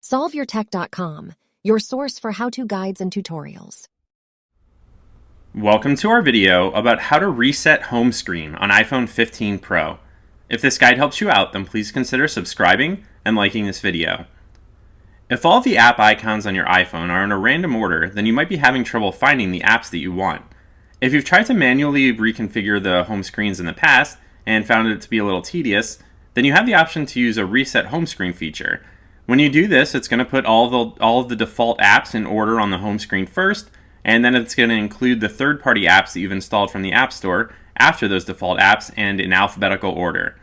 SolveYourTech.com, your source for how-to guides and tutorials. Welcome to our video about how to reset home screen on iPhone 15 Pro. If this guide helps you out, then please consider subscribing and liking this video. If all of the app icons on your iPhone are in a random order, then you might be having trouble finding the apps that you want. If you've tried to manually reconfigure the home screens in the past and found it to be a little tedious, then you have the option to use a reset home screen feature. When you do this, it's going to put all of the default apps in order on the home screen first, and then it's going to include the third-party apps that you've installed from the App Store after those default apps and in alphabetical order.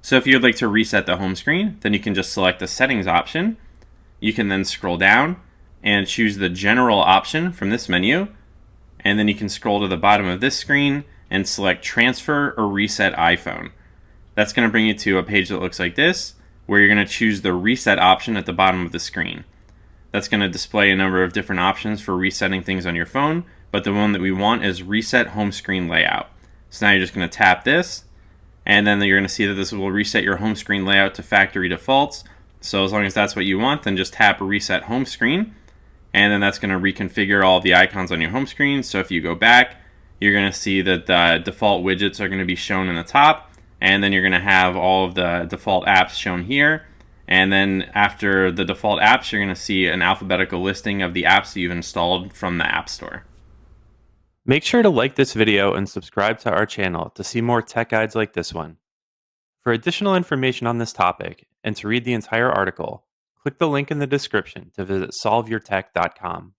So if you'd like to reset the home screen, then you can just select the settings option. You can then scroll down and choose the general option from this menu, and then you can scroll to the bottom of this screen and select transfer or reset iPhone. That's going to bring you to a page that looks like this, where you're going to choose the reset option at the bottom of the screen. That's going to display a number of different options for resetting things on your phone, but the one that we want is reset home screen layout. So now you're just going to tap this, and then you're going to see that this will reset your home screen layout to factory defaults. So as long as that's what you want, then just tap reset home screen, and then that's going to reconfigure all of the icons on your home screen. So if you go back, you're going to see that the default widgets are going to be shown in the top, and then you're going to have all of the default apps shown here. And then after the default apps, you're going to see an alphabetical listing of the apps that you've installed from the App Store. Make sure to like this video and subscribe to our channel to see more tech guides like this one. For additional information on this topic and to read the entire article, click the link in the description to visit solveyourtech.com.